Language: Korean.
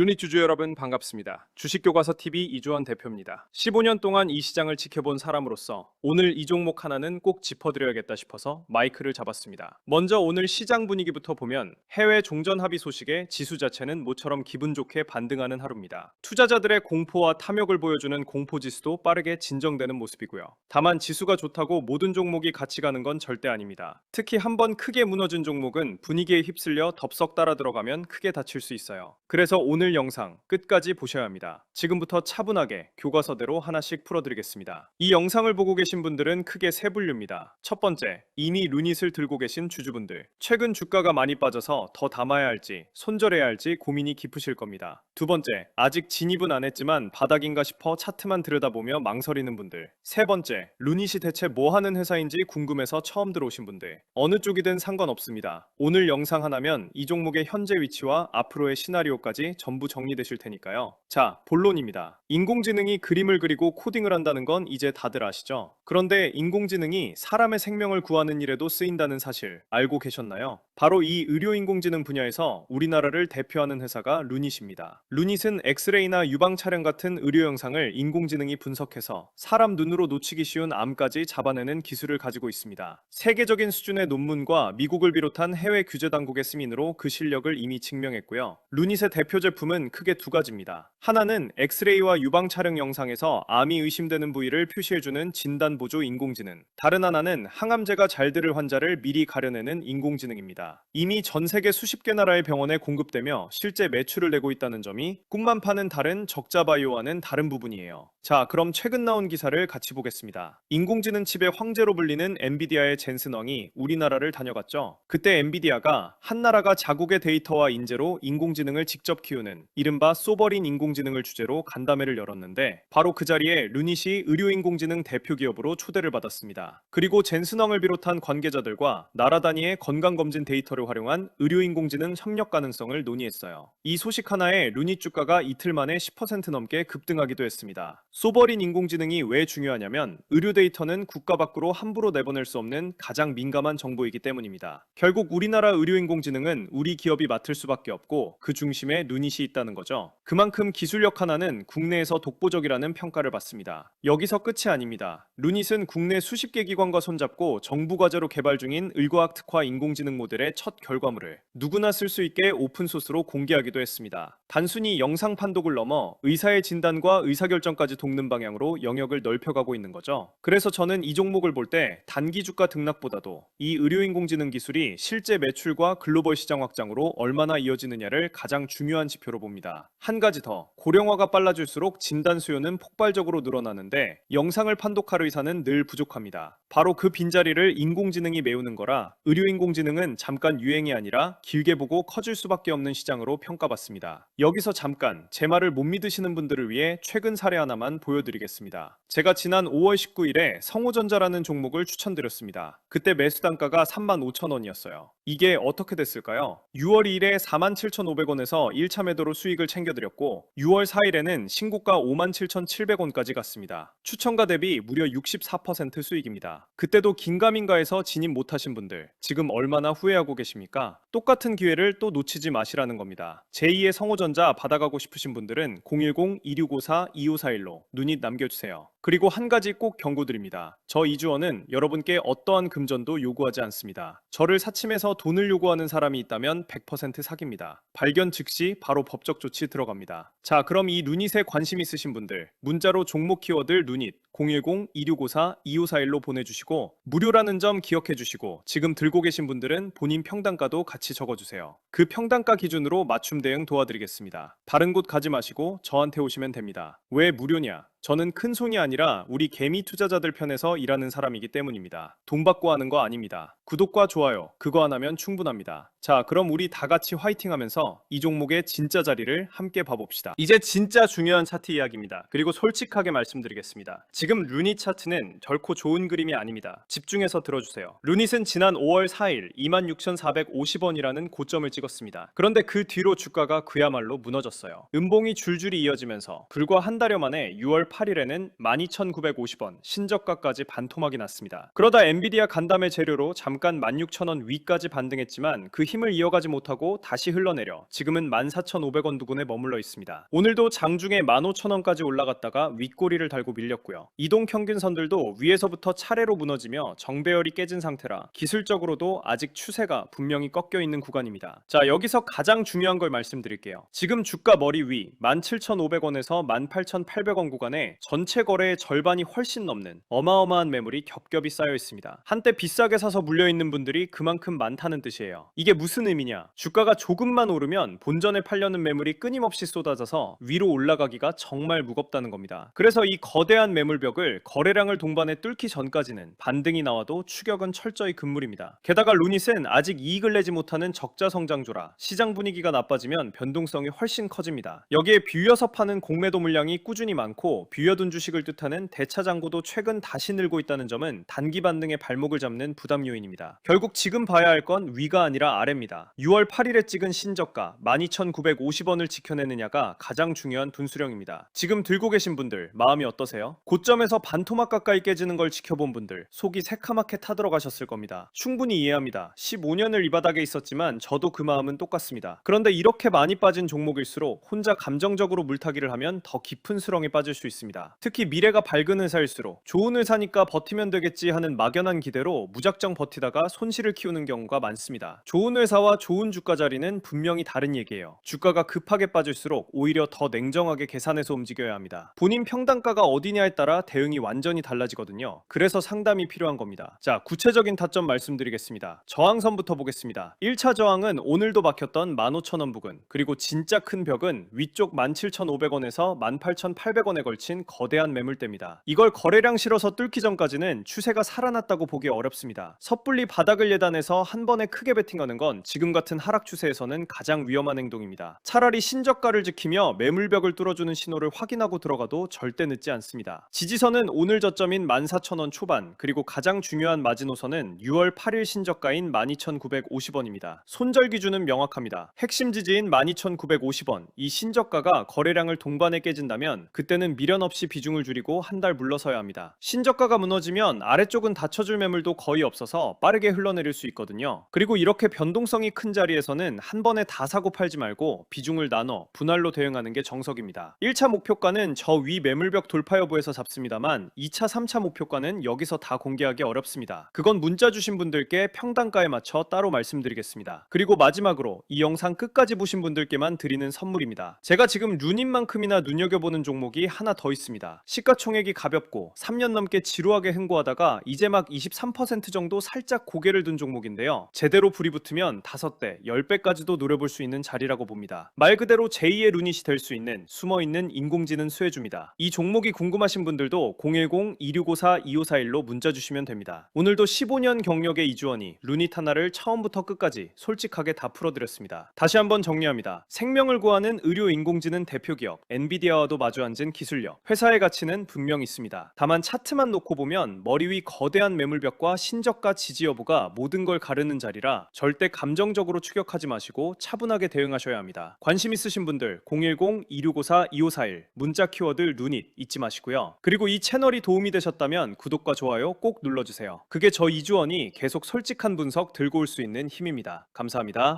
유닛 주주 여러분 반갑습니다. 주식교과서TV 이주원 대표입니다. 15년 동안 이 시장을 지켜본 사람으로서 오늘 이 종목 하나는 꼭 짚어드려야겠다 싶어서 마이크를 잡았습니다. 먼저 오늘 시장 분위기부터 보면 해외 종전 합의 소식에 지수 자체는 모처럼 기분 좋게 반등하는 하루입니다. 투자자들의 공포와 탐욕을 보여주는 공포지수도 빠르게 진정되는 모습이고요. 다만 지수가 좋다고 모든 종목이 같이 가는 건 절대 아닙니다. 특히 한번 크게 무너진 종목은 분위기에 휩쓸려 덥석 따라 들어가면 크게 다칠 수 있어요. 그래서 오늘 영상 끝까지 보셔야 합니다. 지금부터 차분하게 교과서대로 하나씩 풀어드리겠습니다. 이 영상을 보고 계신 분들은 크게 세 분류입니다. 첫 번째, 이미 루닛을 들고 계신 주주분들. 최근 주가가 많이 빠져서 더 담아야 할지 손절해야 할지 고민이 깊으실 겁니다. 두 번째, 아직 진입은 안 했지만 바닥인가 싶어 차트만 들여다보며 망설이는 분들. 세 번째, 루닛이 대체 뭐 하는 회사인지 궁금해서 처음 들어오신 분들. 어느 쪽이든 상관없습니다. 오늘 영상 하나면 이 종목의 현재 위치와 앞으로의 시나리오까지 전부 정리되실 테니까요. 자, 본론입니다. 인공지능이 그림을 그리고 코딩을 한다는 건 이제 다들 아시죠? 그런데 인공지능이 사람의 생명을 구하는 일에도 쓰인다는 사실 알고 계셨나요? 바로 이 의료인공지능 분야에서 우리나라를 대표하는 회사가 루닛입니다. 루닛은 엑스레이나 유방 촬영 같은 의료 영상을 인공지능이 분석해서 사람 눈으로 놓치기 쉬운 암까지 잡아내는 기술을 가지고 있습니다. 세계적인 수준의 논문과 미국을 비롯한 해외 규제 당국의 승인으로 그 실력을 이미 증명했고요. 루닛의 대표 제품은 크게 두 가지입니다. 하나는 엑스레이와 유방 촬영 영상에서 암이 의심되는 부위를 표시해주는 진단보조 인공지능. 다른 하나는 항암제가 잘 들을 환자를 미리 가려내는 인공지능입니다. 이미 전 세계 수십 개 나라의 병원에 공급되며 실제 매출을 내고 있다는 점이 꿈만 파는 다른 적자바이오와는 다른 부분이에요. 자, 그럼 최근 나온 기사를 같이 보겠습니다. 인공지능 칩의 황제로 불리는 엔비디아의 젠슨 엉이 우리나라를 다녀갔죠. 그때 엔비디아가 한 나라가 자국의 데이터와 인재로 인공지능을 직접 키우는 이른바 소버린 인공지능을 주제로 간담회를 열었는데 바로 그 자리에 루닛이 의료인공지능 대표 기업으로 초대를 받았습니다. 그리고 젠슨 엉을 비롯한 관계자들과 나라 단위의 건강검진 데이터를 활용한 의료인공지능 협력 가능성을 논의했어요. 이 소식 하나에 루닛 주가가 이틀 만에 10% 넘게 급등하기도 했습니다. 소버린 인공지능이 왜 중요하냐면 의료 데이터는 국가 밖으로 함부로 내보낼 수 없는 가장 민감한 정보이기 때문입니다. 결국 우리나라 의료인공지능은 우리 기업이 맡을 수밖에 없고 그 중심에 루닛이 있다는 거죠. 그만큼 기술력 하나는 국내에서 독보적이라는 평가를 받습니다. 여기서 끝이 아닙니다. 루닛은 국내 수십 개 기관과 손잡고 정부 과제로 개발 중인 의과학 특화 인공지능 모델의 첫 결과물을 누구나 쓸 수 있게 오픈소스로 공개하기도 했습니다. 단순히 영상 판독을 넘어 의사의 진단과 의사결정까지 돕는 방향으로 영역을 넓혀가고 있는 거죠. 그래서 저는 이 종목을 볼 때 단기 주가 등락보다도 이 의료인공지능 기술이 실제 매출과 글로벌 시장 확장으로 얼마나 이어지느냐를 가장 중요한 지표로 봅니다. 한 가지 더, 고령화가 빨라질수록 진단 수요는 폭발적으로 늘어나는데 영상을 판독할 의사는 늘 부족합니다. 바로 그 빈자리를 인공지능이 메우는 거라 의료인공지능은 잠깐 유행이 아니라 길게 보고 커질 수밖에 없는 시장으로 평가받습니다. 여기서 잠깐 제 말을 못 믿으시는 분들을 위해 최근 사례 하나만 보여드리겠습니다. 제가 지난 5월 19일에 성우전자라는 종목을 추천드렸습니다. 그때 매수 단가가 35,000원이었어요. 이게 어떻게 됐을까요? 6월 2일에 47,500원에서 1차 매도로 수익을 챙겨드렸고 6월 4일에는 신고가 57,700원까지 갔습니다. 추천가 대비 무려 64% 수익입니다. 그때도 긴가민가해서 진입 못하신 분들 지금 얼마나 후회하고 계십니까? 똑같은 기회를 또 놓치지 마시라는 겁니다. 제2의 성우전자 받아가고 싶으신 분들은 010-2654-2541로 누닛 남겨주세요. 그리고 한 가지 꼭 경고드립니다. 저 이주원은 여러분께 어떠한 금전도 요구하지 않습니다. 저를 사칭해서 돈을 요구하는 사람이 있다면 100% 사기입니다. 발견 즉시 바로 법적 조치 들어갑니다. 자, 그럼 이 루닛에 관심 있으신 분들 문자로 종목 키워드 루닛 010-2654-2541로 보내주시고 무료라는 점 기억해 주시고 지금 들고 계신 분들은 본인 평단가도 같이 적어주세요. 그 평단가 기준으로 맞춤 대응 도와드리겠습니다. 다른 곳 가지 마시고 저한테 오시면 됩니다. 왜 무료냐? 저는 큰 손이 아니라 우리 개미 투자자들 편에서 일하는 사람이기 때문입니다. 돈 받고 하는 거 아닙니다. 구독과 좋아요 그거 하나면 충분합니다. 자, 그럼 우리 다 같이 화이팅 하면서 이 종목의 진짜 자리를 함께 봐봅시다. 이제 진짜 중요한 차트 이야기입니다. 그리고 솔직하게 말씀드리겠습니다. 지금 루닛 차트는 결코 좋은 그림이 아닙니다. 집중해서 들어주세요. 루닛은 지난 5월 4일 26,450원이라는 고점을 찍었습니다. 그런데 그 뒤로 주가가 그야말로 무너졌어요. 음봉이 줄줄이 이어지면서 불과 한 달여 만에 6월 8일에는 12,950원, 신저가까지 반토막이 났습니다. 그러다 엔비디아 간담회 재료로 잠깐 16,000원 위까지 반등했지만 그 힘을 이어가지 못하고 다시 흘러내려 지금은 14,500원 부근에 머물러 있습니다. 오늘도 장중에 15,000원까지 올라갔다가 윗꼬리를 달고 밀렸고요. 이동 평균선들도 위에서부터 차례로 무너지며 정배열이 깨진 상태라 기술적으로도 아직 추세가 분명히 꺾여 있는 구간입니다. 자, 여기서 가장 중요한 걸 말씀드릴게요. 지금 주가 머리 위 17,500원에서 18,800원 구간에 전체 거래의 절반이 훨씬 넘는 어마어마한 매물이 겹겹이 쌓여 있습니다. 한때 비싸게 사서 물려있는 분들이 그만큼 많다는 뜻이에요. 이게 무슨 의미냐? 주가가 조금만 오르면 본전에 팔려는 매물이 끊임없이 쏟아져서 위로 올라가기가 정말 무겁다는 겁니다. 그래서 이 거대한 매물벽을 거래량을 동반해 뚫기 전까지는 반등이 나와도 추격은 철저히 금물입니다. 게다가 루닛은 아직 이익을 내지 못하는 적자 성장주라 시장 분위기가 나빠지면 변동성이 훨씬 커집니다. 여기에 비벼서 파는 공매도 물량이 꾸준히 많고 비벼둔 주식을 뜻하는 대차 잔고도 최근 다시 늘고 있다는 점은 단기 반등의 발목을 잡는 부담 요인입니다. 결국 지금 봐야 할 건 위가 아니라 아래입니다. 6월 8일에 찍은 신저가 12,950원을 지켜내느냐가 가장 중요한 분수령입니다. 지금 들고 계신 분들 마음이 어떠세요? 고점에서 반토막 가까이 깨지는 걸 지켜본 분들 속이 새카맣게 타들어가셨을 겁니다. 충분히 이해합니다. 15년을 이 바닥에 있었지만 저도 그 마음은 똑같습니다. 그런데 이렇게 많이 빠진 종목일수록 혼자 감정적으로 물타기를 하면 더 깊은 수렁에 빠질 수 있습니다. 특히 미래가 밝은 회사일수록 좋은 회사니까 버티면 되겠지 하는 막연한 기대로 무작정 버티다가 손실을 키우는 경우가 많습니다. 좋은 회사와 좋은 주가 자리는 분명히 다른 얘기예요. 주가가 급하게 빠질수록 오히려 더 냉정하게 계산해서 움직여야 합니다. 본인 평단가가 어디냐에 따라 대응이 완전히 달라지거든요. 그래서 상담이 필요한 겁니다. 자, 구체적인 타점 말씀드리겠습니다. 저항선부터 보겠습니다. 1차 저항은 오늘도 막혔던 15,000원 부근, 그리고 진짜 큰 벽은 위쪽 17,500원에서 18,800원에 걸친 거대한 매물대입니다. 이걸 거래량 실어서 뚫기 전까지는 추세가 살아났다고 보기 어렵습니다. 섣불리 바닥을 예단해서 한 번에 크게 베팅하는 건 지금 같은 하락 추세에서는 가장 위험한 행동입니다. 차라리 신저가를 지키며 매물벽을 뚫어주는 신호를 확인하고 들어가도 절대 늦지 않습니다. 지지선은 오늘 저점인 14,000원 초반, 그리고 가장 중요한 마지노선은 6월 8일 신저가인 12,950원입니다. 손절 기준은 명확합니다. 핵심 지지인 12,950원, 이 신저가가 거래량을 동반해 깨진다면 그때는 미련 없이 비중을 줄이고 한 달 물러서야 합니다. 신저가가 무너지면 아래쪽은 받쳐줄 매물도 거의 없어서 빠르게 흘러내릴 수 있거든요. 그리고 이렇게 변동성이 큰 자리에서는 한 번에 다 사고 팔지 말고 비중을 나눠 분할로 대응하는 게 정석입니다. 1차 목표가는 저 위 매물벽 돌파 여부에서 잡습니다만 2차, 3차 목표가는 여기서 다 공개하기 어렵습니다. 그건 문자 주신 분들께 평단가에 맞춰 따로 말씀드리겠습니다. 그리고 마지막으로 이 영상 끝까지 보신 분들께만 드리는 선물입니다. 제가 지금 루닛만큼이나 눈여겨보는 종목이 하나 더 있습니다. 시가총액이 가볍고 3년 넘게 지루하게 행보하다가 이제 막 23% 정도 살짝 고개를 든 종목인데요. 제대로 불이 붙으면 5배, 10배까지도 노려볼 수 있는 자리라고 봅니다. 말 그대로 제2의 루닛이 될 수 있는 숨어있는 인공지능 수혜주입니다. 이 종목이 궁금하신 분들도 010-2654-2541로 문자 주시면 됩니다. 오늘도 15년 경력의 이주원이 루닛 하나를 처음부터 끝까지 솔직하게 다 풀어드렸습니다. 다시 한번 정리합니다. 생명을 구하는 의료 인공지능 대표기업 엔비디아와도 마주 앉은 기술력, 회사의 가치는 분명 있습니다. 다만 차트만 놓고 보면 머리 위 거대한 매물벽과 신저가 지지 여부가 모든 걸 가르는 자리라 절대 감정적으로 추격하지 마시고 차분하게 대응하셔야 합니다. 관심 있으신 분들 010-2654-2541 문자 키워드 루닛 잊지 마시고요. 그리고 이 채널이 도움이 되셨다면 구독과 좋아요 꼭 눌러주세요. 그게 저 이주원이 계속 솔직한 분석 들고 올 수 있는 힘입니다. 감사합니다.